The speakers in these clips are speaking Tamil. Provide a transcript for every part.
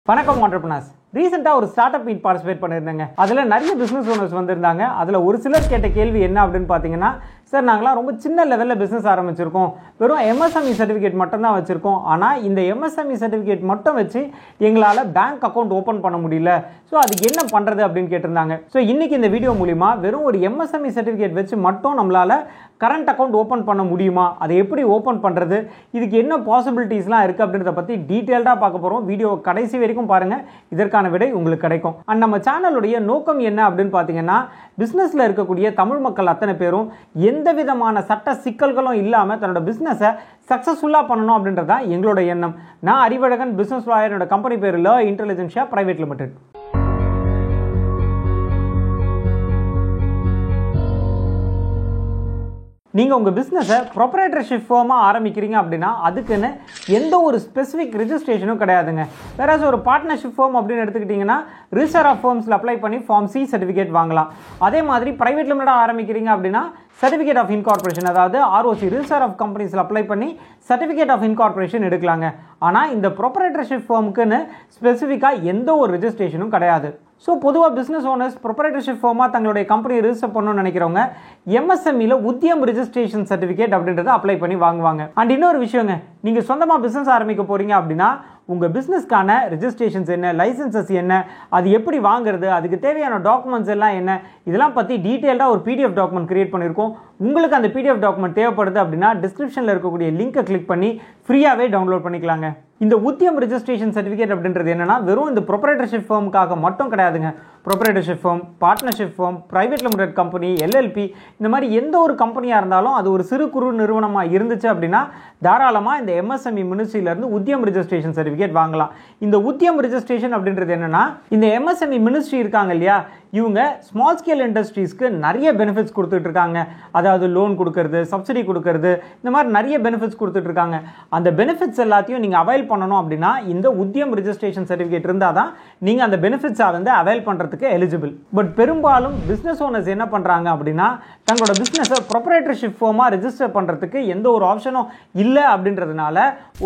வணக்கம் entrepreneurs. ரீசெண்டாக ஒரு ஸ்டார்ட் அப் மீட் பார்ட்டிசிபேட் பண்ணியிருந்தேங்க. அதில் நிறைய பிஸ்னஸ் ஓனர்ஸ் வந்திருந்தாங்க. அதில் ஒரு சிலர் கேட்ட கேள்வி என்ன அப்படின்னு பார்த்தீங்கன்னா, சார் நாங்களாம் ரொம்ப சின்ன லெவலில் பிஸ்னஸ் ஆரம்பிச்சிருக்கோம், வெறும் எம்எஸ்எம்இ சர்டிஃபிகேட் மட்டும் தான் வச்சுருக்கோம், ஆனால் இந்த எம்எஸ்எம்இ சர்டிஃபிகேட் மட்டும் வச்சு எங்களால் பேங்க் அக்கௌண்ட் ஓப்பன் பண்ண முடியல, ஸோ அதுக்கு என்ன பண்ணுறது அப்படின்னு கேட்டிருந்தாங்க. ஸோ இன்றைக்கி இந்த வீடியோ மூலிமா வெறும் ஒரு எம்எஸ்எம்இ சர்டிஃபிகேட் வச்சு மட்டும் நம்மளால் கரண்ட் அக்கௌண்ட் ஓப்பன் பண்ண முடியுமா, அதை எப்படி ஓப்பன் பண்ணுறது, இதுக்கு என்ன பாசிபிலிட்டிஸ்லாம் இருக்குது அப்படின்றத பற்றி டீட்டெயில்டாக பார்க்க போகிறோம். வீடியோவை கடைசி வரைக்கும் பாருங்கள், இதற்கான விடை உங்களுக்கு கிடைக்கும். அண்ட் நம்ம சேனலுடைய நோக்கம் என்ன அப்படின்னு பார்த்தீங்கன்னா, பிஸ்னஸில் இருக்கக்கூடிய தமிழ் மக்கள் அத்தனை பேரும் எந்த விதமான சட்ட சிக்கல்களும் இல்லாமல் தன்னோட பிஸ்னஸை சக்ஸஸ்ஃபுல்லாக பண்ணணும் அப்படின்றது தான் எங்களோட எண்ணம். நான் அறிவழகன், பிஸ்னஸ் லாயர். என்னோட கம்பெனி பேர் ல இன்டெலிஜென்ஷியா பிரைவேட் லிமிடெட். நீங்கள் உங்கள் பிஸ்னஸை ப்ரொப்ரைட்டர்ஷிப் ஃபார்மாக ஆரம்பிக்கிறீங்க அப்படின்னா அதுக்குன்னு எந்த ஒரு ஸ்பெசிஃபிக் ரிஜிஸ்ட்ரேஷனும் கிடையாதுங்க. வேற ஒரு பார்ட்னர்ஷிப் ஃபார்ம் அப்படின்னு எடுத்துக்கிட்டிங்கன்னா ரிஜிஸ்டர் ஆஃப் ஃபார்ம்ஸில் அப்ளை பண்ணி ஃபார்ம் சி சர்டிஃபிகேட் வாங்கலாம். அதே மாதிரி ப்ரைவேட் லிமிட்டாக ஆரம்பிக்கிறீங்க அப்படின்னா சர்டிஃபிகேட் ஆஃப் இன்கார்பரேஷன், அதாவது ஆர்ஓசி ரிஜிஸ்டர் ஆஃப் கம்பெனிஸில் அப்ளை பண்ணி சர்டிஃபிகேட் ஆஃப் இன்கார்பரேஷன் எடுக்கலாங்க. ஆனால் இந்த ப்ரொப்ரைட்டர்ஷிப் ஃபார்முக்குன்னு ஸ்பெசிஃபிக்காக எந்த ஒரு ரிஜிஸ்ட்ரேஷனும் கிடையாது. ஸோ பொதுவாக பிஸ்னஸ் ஓனர்ஸ் ப்ரொப்ரைட்டர்ஷிப் ஃபார்மாக தங்களுடைய கம்பெனி ரிஜிஸ்டர் பண்ணணும்னு நினைக்கிறவங்க எம்எஸ்எம்இல உத்தியம் ரிஜிஸ்ட்ரேஷன் சர்டிஃபிகேட் அப்படின்றத அப்ளை பண்ணி வாங்குவாங்க. அண்ட் இன்னொரு விஷயங்க, நீங்கள் சொந்தமாக பிஸ்னஸ் ஆரம்பிக்க போகிறீங்க அப்படின்னா உங்கள் பிஸ்னஸ்க்கான ரிஜிஸ்ட்ரேஷன்ஸ் என்ன, லைசன்சஸ் என்ன, அது எப்படி வாங்குறது, அதுக்கு தேவையான டாக்குமெண்ட்ஸ் எல்லாம் என்ன, இதெல்லாம் பற்றி டீட்டெயில்டாக ஒரு பிடிஎஃப் டாக்குமெண்ட் கிரியேட் பண்ணியிருக்கோம். உங்களுக்கு அந்த பிடிஎஃப் டாக்குமெண்ட் தேவைப்படுது அப்படின்னா டிஸ்கிரிப்ஷனில் இருக்கக்கூடிய லிங்கை கிளிக் பண்ணி ஃப்ரீயாகவே டவுன்லோட் பண்ணிக்கலாங்க. இந்த உத்தியம் ரிஜிஸ்ட்ரேஷன் சர்டிஃபிகேட் அப்படின்றது என்னன்னா வெறும் இந்த ப்ரொப்ரைட்டர்ஷிப் ஃபார்முக்காக மட்டும் கிடையாதுங்க. Proprietorship firm, partnership firm, private limited company, LLP, இந்த மாதிரி எந்த ஒரு கம்பெனியாக இருந்தாலும் அது ஒரு சிறு குறு நிறுவனமாக இருந்துச்சு அப்படின்னா தாராளமாக இந்த எம்எஸ்எம்இ மினிஸ்ட்ரியிலேருந்து உத்தியம் ரிஜிஸ்ட்ரேஷன் சர்டிஃபிகேட் வாங்கலாம். இந்த உத்தியம் ரிஜிஸ்ட்ரேஷன் அப்படின்றது என்னன்னா, இந்த எம்எஸ்எம்இ மினிஸ்ட்ரி இருக்காங்க இல்லையா, இவங்க ஸ்மால் ஸ்கேல் இண்டஸ்ட்ரீஸ்க்கு நிறைய பெனிஃபிட்ஸ் கொடுத்துட்டு இருக்காங்க. அதாவது லோன் கொடுக்கறது, சப்சிடி கொடுக்கறது, இந்த மாதிரி நிறைய பெனிஃபிட்ஸ் கொடுத்துட்டு இருக்காங்க. அந்த பெனிஃபிட்ஸ் எல்லாத்தையும் நீங்கள் அவைல் பண்ணணும் அப்படின்னா இந்த உத்தியம் ரிஜிஸ்ட்ரேஷன் சர்டிஃபிகேட் இருந்தால் தான் நீங்கள் அந்த பெனிஃபிட்ஸை வந்து அவைல் பண்ணுறதுக்கு எலிஜிபிள். பட் பெரும்பாலும் பிஸ்னஸ் ஓனர்ஸ் என்ன பண்ணுறாங்க அப்படின்னா தங்களோட பிஸ்னஸை ப்ரொப்ரைட்டர்ஷிப் ஃபார்மாக ரெஜிஸ்டர் பண்ணுறதுக்கு எந்த ஒரு ஆப்ஷனும் இல்லை அப்படின்றதுனால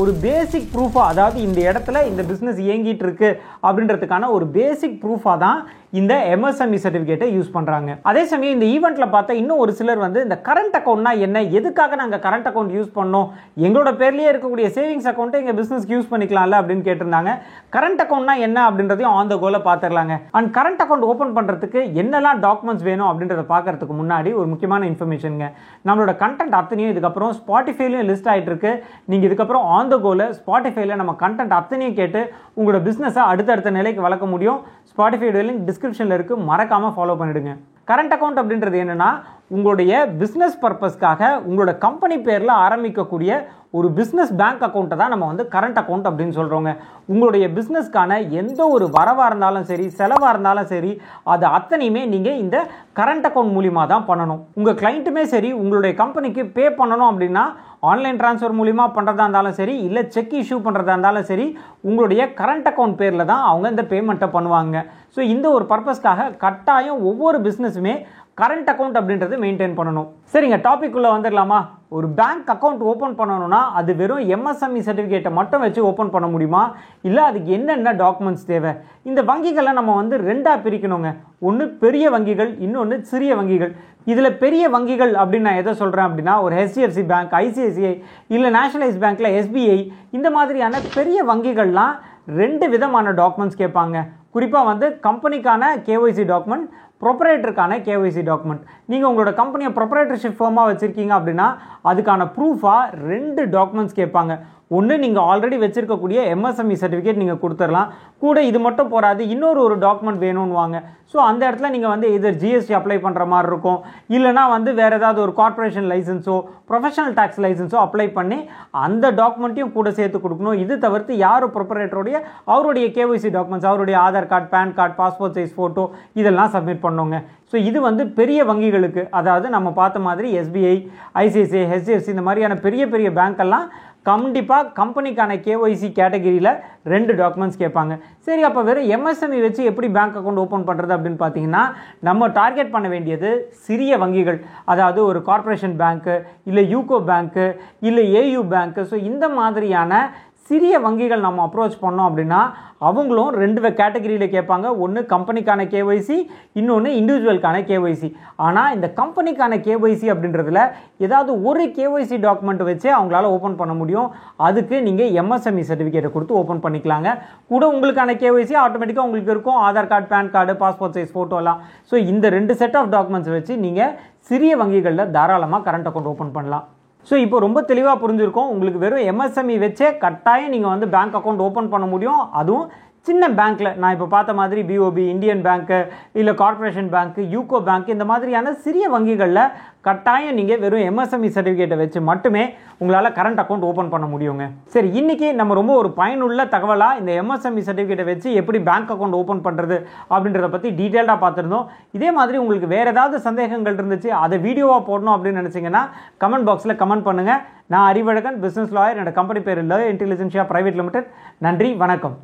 ஒரு பேசிக் ப்ரூஃபாக, அதாவது இந்த இடத்துல இந்த பிஸ்னஸ் இயங்கிட்டு இருக்கு அப்படின்றதுக்கான ஒரு பேசிக் ப்ரூஃபாக தான் இந்த எம்எஸ்எம்இ சர்டிஃபிகேட்டை யூஸ் பண்ணுறாங்க. அதே சமயம் இந்த ஈவெண்ட்ல பார்த்தா இன்னும் ஒரு சிலர் வந்து இந்த கரண்ட் அக்கௌண்ட்னா என்ன, எதுக்காக நாங்கள் கரண்ட் அக்கௌண்ட் யூஸ் பண்ணோம், எங்களோட பேர்லேயே இருக்கக்கூடிய சேவிங்ஸ் அக்கௌண்ட்டை எங்கள் பிஸ்னஸ்க்கு யூஸ் பண்ணிக்கலாம்ல அப்படின்னு கேட்டிருந்தாங்க. கரண்ட் அக்கௌண்ட்னா என்ன அப்படின்றதையும் ஆன் த கோல பார்த்துடலாங்க. அண்ட் கரண்ட் அக்கௌண்ட் ஓப்பன் பண்ணுறதுக்கு என்னெல்லாம் டாக்குமெண்ட்ஸ் வேணும் அப்படின்றத பார்க்கறதுக்கு முன்னாடி ஒரு முக்கியமான இன்ஃபர்மேஷனுங்க. நம்மளோட கண்டென்ட் அத்தனையும் இதுக்கப்புறம் ஸ்பாட்டிஃபைலையும் லிஸ்ட் ஆகிட்டு இருக்கு. நீங்கள் இதுக்கப்புறம் ஆன் த கோல ஸ்பாட்டிஃபைல நம்ம கண்டென்ட் அத்தனையும் கேட்டு உங்களோட பிஸ்னஸை அடுத்தடுத்த நிலைக்கு வளர்க்க முடியும். ஸ்பாட்டிஃபையோட லிங்க் டிஸ்கிரிப்ஷனில் இருக்குது, மறக்காமல் ஃபாலோ பண்ணிடுங்க. கரண்ட் அக்கௌண்ட் அப்படின்றது என்னன்னா உங்களுடைய பிஸ்னஸ் பர்பஸ்க்காக உங்களோட கம்பெனி பேரில் ஆரம்பிக்கக்கூடிய ஒரு பிஸ்னஸ் பேங்க் அக்கௌண்ட்டை தான் நம்ம வந்து கரண்ட் அக்கௌண்ட் அப்படின்னு சொல்கிறோங்க. உங்களுடைய பிஸ்னஸ்க்கான எந்த ஒரு வரவாக இருந்தாலும் சரி, செலவாக இருந்தாலும் சரி, அது அத்தனையுமே நீங்கள் இந்த கரண்ட் அக்கௌண்ட் மூலிமா தான் பண்ணணும். உங்கள் கிளைண்ட்டுமே சரி உங்களுடைய கம்பெனிக்கு பே பண்ணணும் அப்படின்னா ஆன்லைன் ட்ரான்ஸ்ஃபர் மூலிமா பண்ணுறதா இருந்தாலும் சரி, இல்லை செக் இஷ்யூ பண்ணுறதா இருந்தாலும் சரி, உங்களுடைய கரண்ட் அக்கௌண்ட் பேரில் தான் அவங்க இந்த பேமெண்ட்டை பண்ணுவாங்க. ஸோ இந்த ஒரு பர்பஸ்க்காக கட்டாயம் ஒவ்வொரு பிஸ்னஸுமே கரண்ட் அக்கௌண்ட் அப்படின்றது மெயின்டைன் பண்ணணும். சரிங்க, டாபிக் உள்ள வந்துடலாமா? ஒரு பேங்க் அக்கௌண்ட் ஓப்பன் பண்ணணும்னா அது வெறும் எம்எஸ்எம்இ சர்டிஃபிகேட்டை மட்டும் வச்சு ஓப்பன் பண்ண முடியுமா, இல்லை அதுக்கு என்னென்ன டாக்குமெண்ட்ஸ் தேவை? இந்த வங்கிகளை நம்ம வந்து ரெண்டாக பிரிக்கணுங்க. ஒன்று பெரிய வங்கிகள், இன்னொன்று சிறிய வங்கிகள். இதில் பெரிய வங்கிகள் அப்படின்னு நான் எதை சொல்கிறேன் அப்படின்னா ஒரு ஹெச்டிஎஃப்சி பேங்க், ஐசிஐசிஐ, இல்லை நேஷனலைஸ் பேங்க்கில் எஸ்பிஐ, இந்த மாதிரியான பெரிய வங்கிகள்லாம் ரெண்டு விதமான டாக்குமெண்ட்ஸ் கேட்பாங்க. குறிப்பாக வந்து கம்பெனிக்கான கேஒய்சி டாக்குமெண்ட், ப்ரொப்ரைட்டருக்கான கேஒய்சி டாக்குமெண்ட். நீங்கள் உங்களோட கம்பெனியை ப்ரொப்ரைட்டர்ஷிப் ஃபார்மாக வச்சுருக்கீங்க அப்படின்னா அதுக்கான ப்ரூஃபாக ரெண்டு டாக்குமெண்ட்ஸ் கேட்பாங்க. ஒன்று நீங்கள் ஆல்ரெடி வச்சுருக்கக்கூடிய எம்எஸ்எம்இ சர்டிஃபிகேட் நீங்கள் கொடுத்துடலாம், கூட இது மட்டும் போகாது, இன்னொரு டாக்குமெண்ட் வேணும்னுவாங்க. ஸோ அந்த இடத்துல நீங்கள் வந்து இதர் ஜிஎஸ்டி அப்ளை பண்ணுற மாதிரி இருக்கும், இல்லைனா வந்து வேறு ஏதாவது ஒரு கார்பரேஷன் லைசன்ஸோ ப்ரொஃபஷனல் டேக்ஸ் லைசன்ஸோ அப்ளை பண்ணி அந்த டாக்குமெண்ட்டையும் கூட சேர்த்து கொடுக்கணும். இது தவிர்த்து யார் ப்ரொப்ரைட்டருடைய அவருடைய கேஒய்சி டாக்குமெண்ட்ஸ், அவருடைய Aadhaar card, PAN card, passport size photo இதெல்லாம் சப்மிட் பண்ணுங்க. ஸோ இது வந்து பெரிய வங்கிகளுக்கு, அதாவது நம்ம பார்த்த மாதிரி எஸ்பிஐ, ஐசிஐசிஐ, ஹெச்டிஎஃப்சி, இந்த மாதிரியான பெரிய பெரிய பேங்க்கெல்லாம் கண்டிப்பாக கம்பெனிக்கான கேஒய்சி கேட்டகரியில் ரெண்டு டாக்குமெண்ட்ஸ் கேட்பாங்க. சரி, அப்போ வெறும் எம்எஸ்எம்இ வச்சு எப்படி பேங்க் அக்கௌண்ட் ஓப்பன் பண்ணுறது அப்படின்னு பார்த்தீங்கன்னா நம்ம டார்கெட் பண்ண வேண்டியது சிறிய வங்கிகள், அதாவது ஒரு கார்ப்பரேஷன் பேங்க்கு, இல்லை யூகோ பேங்க்கு, இல்லை ஏயு பேங்க்கு. ஸோ இந்த மாதிரியான சிறிய வங்கிகள் நம்ம அப்ரோச் பண்ணோம் அப்படின்னா அவங்களும் 2 கேட்டகரியில் கேட்பாங்க. ஒன்று கம்பெனிக்கான கேஒய்சி, இன்னொன்று இண்டிவிஜுவலுக்கான கேஒய்சி. ஆனால் இந்த கம்பெனிக்கான கேஒய்சி அப்படின்றதுல ஏதாவது ஒரு கேஒய்சி டாக்குமெண்ட் வச்சு அவங்களால ஓப்பன் பண்ண முடியும். அதுக்கு நீங்கள் எம்எஸ்எம்இ சர்டிஃபிகேட்டை கொடுத்து ஓப்பன் பண்ணிக்கலாங்க. கூட உங்களுக்கான கேஒய்சி ஆட்டோமேட்டிக்காக உங்களுக்கு இருக்கும். Aadhaar card, PAN card, passport size ஃபோட்டோலாம். ஸோ இந்த 2 செட் ஆஃப் டாக்குமெண்ட்ஸ் வச்சு நீங்கள் சிறிய வங்கிகளில் தாராளமாக கரண்ட் அக்கௌண்ட் ஓப்பன் பண்ணலாம். ஸோ இப்போ ரொம்ப தெளிவாக புரிஞ்சிருக்கும். உங்களுக்கு வெறும் எம்எஸ்எம்இ வச்சே கட்டாயம் நீங்கள் வந்து பேங்க் அக்கௌண்ட் ஓப்பன் பண்ண முடியும். அதுவும் சின்ன பேங்க்கில் நான் இப்போ பார்த்த மாதிரி பிஓபி, இந்தியன் பேங்க்கு, இல்லை கார்ப்பரேஷன் பேங்க்கு, யூகோ பேங்க், இந்த மாதிரியான சிறிய வங்கிகளில் கட்டாயம் நீங்கள் வெறும் எம்எஸ்எம்இ சர்டிஃபிகேட்டை வச்சு மட்டுமே உங்களால் கரண்ட் அக்கௌண்ட் ஓப்பன் பண்ண முடியுங்க. சரி, இன்றைக்கி நம்ம ரொம்ப ஒரு பயனுள்ள தகவலாக இந்த எம்எஸ்எம்இ சர்டிஃபிகேட்டை வச்சு எப்படி பேங்க் அக்கௌண்ட் ஓப்பன் பண்ணுறது அப்படின்றத பற்றி டீட்டெயில்டாக பார்த்துருந்தோம். இதே மாதிரி உங்களுக்கு வேறு ஏதாவது சந்தேகங்கள் இருந்துச்சு, அதை வீடியோவாக போடணும் அப்படின்னு நினச்சிங்கன்னா கமெண்ட் பாக்ஸில் கமெண்ட் பண்ணுங்கள். நான் அறிவழகன், பிஸ்னஸ் லாயர். என்னோட கம்பெனி பேர் லோ இன்டெலிஜென்ஷியா பிரைவேட் லிமிடெட். நன்றி, வணக்கம்.